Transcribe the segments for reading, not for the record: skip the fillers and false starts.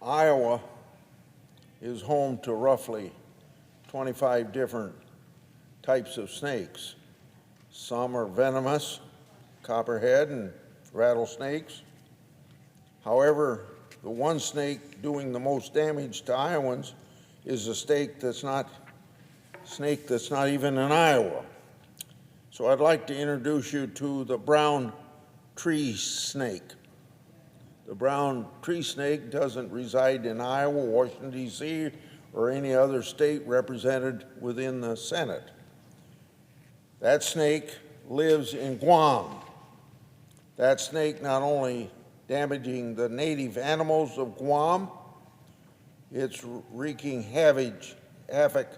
Iowa is home to roughly 25 different types of snakes. Some are venomous, copperhead and rattlesnakes. However, the one snake doing the most damage to Iowans is a snake that's not even in Iowa. So I'd like to introduce you to the brown tree snake. The brown tree snake doesn't reside in Iowa, Washington, D.C., or any other state represented within the Senate. That snake lives in Guam. That snake not only damaging the native animals of Guam, it's wreaking havoc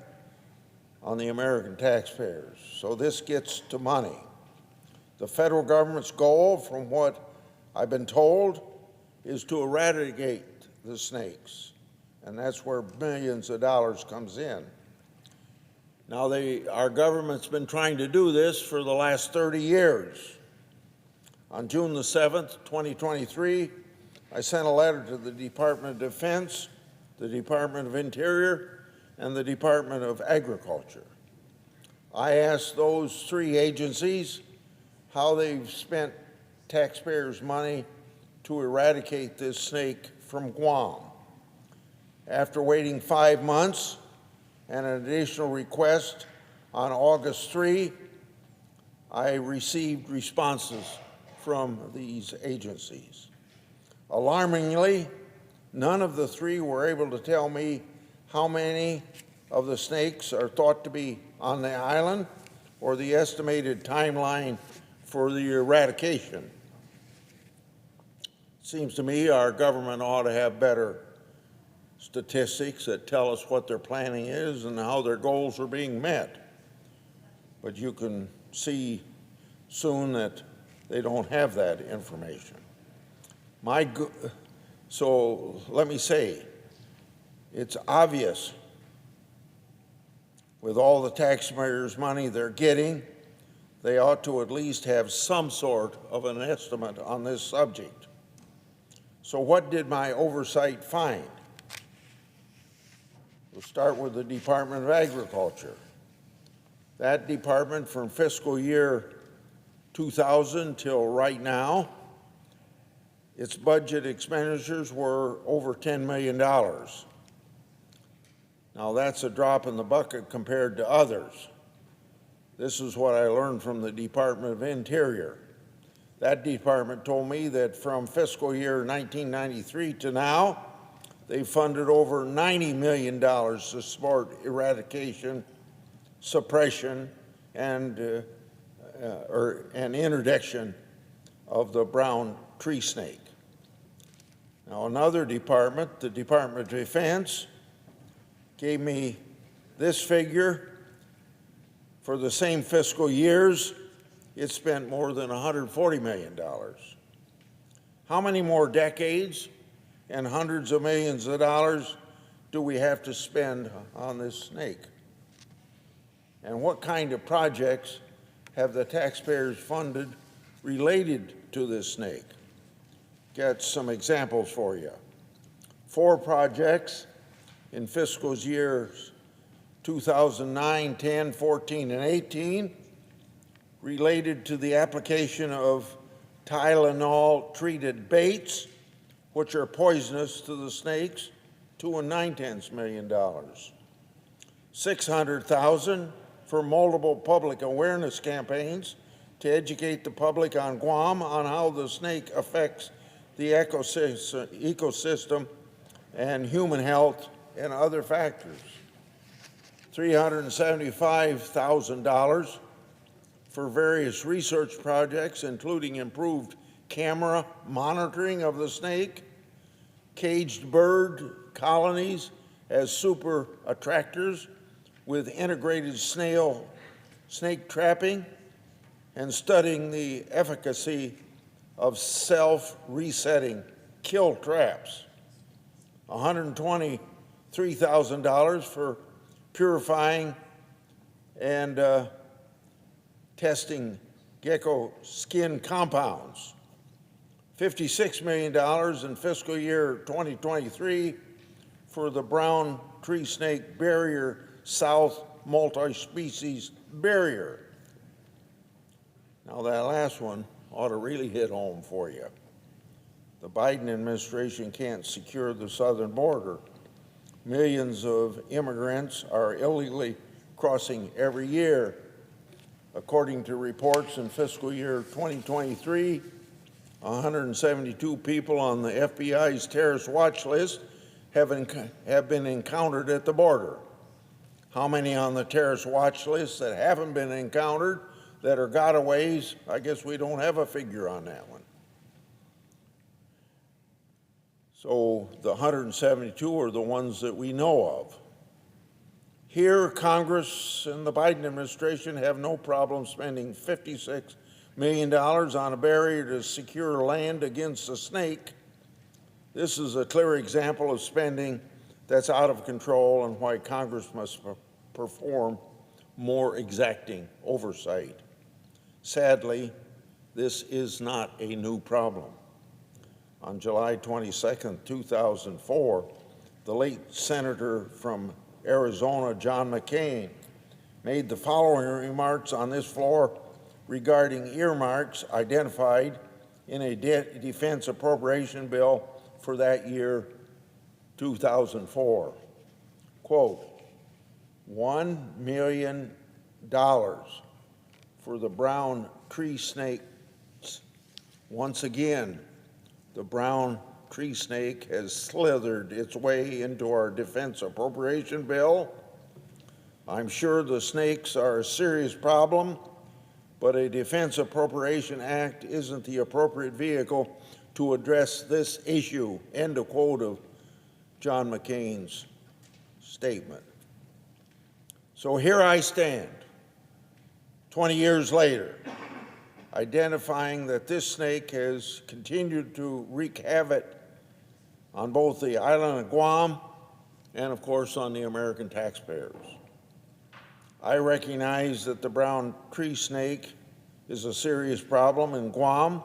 on the American taxpayers. So this gets to money. The federal government's goal, from what I've been told, is to eradicate the snakes, and that's where millions of dollars comes in. Now, our government's been trying to do this for the last 30 years. On June the 7th, 2023, I sent a letter to the Department of Defense, the Department of Interior, and the Department of Agriculture. I asked those three agencies how they've spent taxpayers' money to eradicate this snake from Guam. After waiting 5 months and an additional request on August 3, I received responses from these agencies. Alarmingly, none of the three were able to tell me how many of the snakes are thought to be on the island or the estimated timeline for the eradication. It seems to me our government ought to have better statistics that tell us what their planning is and how their goals are being met. But you can see soon that they don't have that information. So let me say, it's obvious with all the taxpayers' money they're getting, they ought to at least have some sort of an estimate on this subject. So what did my oversight find? We'll start with the Department of Agriculture. That department from fiscal year 2000 till right now, its budget expenditures were over $10 million. Now that's a drop in the bucket compared to others. This is what I learned from the Department of Interior. That department told me that from fiscal year 1993 to now, they funded over $90 million to support eradication, suppression, and interdiction of the brown tree snake. Now another department, the Department of Defense, gave me this figure. For the same fiscal years, it spent more than $140 million. How many more decades and hundreds of millions of dollars do we have to spend on this snake? And what kind of projects have the taxpayers funded related to this snake? Got some examples for you. 4 projects in fiscal years 2009, 10, 14, and 18 related to the application of Tylenol-treated baits, which are poisonous to the snakes, $2.9 million. $600,000 for multiple public awareness campaigns to educate the public on Guam on how the snake affects the ecosystem and human health and other factors. $375,000 for various research projects, including improved camera monitoring of the snake, caged bird colonies as super attractors with integrated snake trapping, and studying the efficacy of self-resetting kill traps. $123,000 for purifying and testing gecko skin compounds. $56 million in fiscal year 2023 for the brown tree snake barrier south multi-species barrier. Now that last one ought to really hit home for you. The Biden administration can't secure the southern border. Millions of immigrants are illegally crossing every year. According to reports in fiscal year 2023, 172 people on the FBI's terrorist watch list have been encountered at the border. How many on the terrorist watch list that haven't been encountered, that are gotaways? I guess we don't have a figure on that one. So the 172 are the ones that we know of. Here, Congress and the Biden administration have no problem spending $56 million on a barrier to secure land against a snake. This is a clear example of spending that's out of control and why Congress must perform more exacting oversight. Sadly, this is not a new problem. On July 22, 2004, the late Senator from Arizona, John McCain, made the following remarks on this floor regarding earmarks identified in a defense appropriation bill for that year, 2004. Quote, $1 million for the brown tree snakes. Once again, the brown tree snake has slithered its way into our defense appropriation bill. I'm sure the snakes are a serious problem, but a Defense Appropriation Act isn't the appropriate vehicle to address this issue. End of quote of John McCain's statement. So here I stand, 20 years later, identifying that this snake has continued to wreak havoc on both the island of Guam and, of course, on the American taxpayers. I recognize that the brown tree snake is a serious problem in Guam,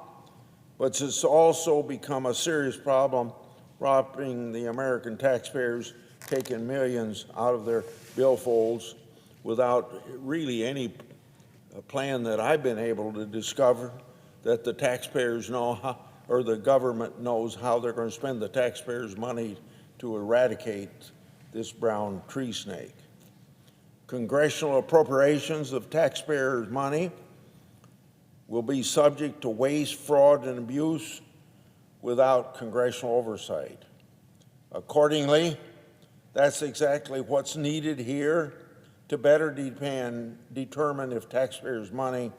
but it's also become a serious problem robbing the American taxpayers, taking millions out of their billfolds without really any plan that I've been able to discover that the taxpayers know how, or the government knows how they're going to spend the taxpayers' money to eradicate this brown tree snake. Congressional appropriations of taxpayers' money will be subject to waste, fraud, and abuse without congressional oversight. Accordingly, that's exactly what's needed here to better determine if taxpayers' money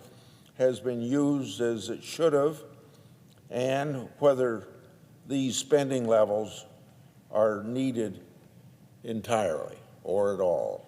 has been used as it should have and whether these spending levels are needed entirely or at all.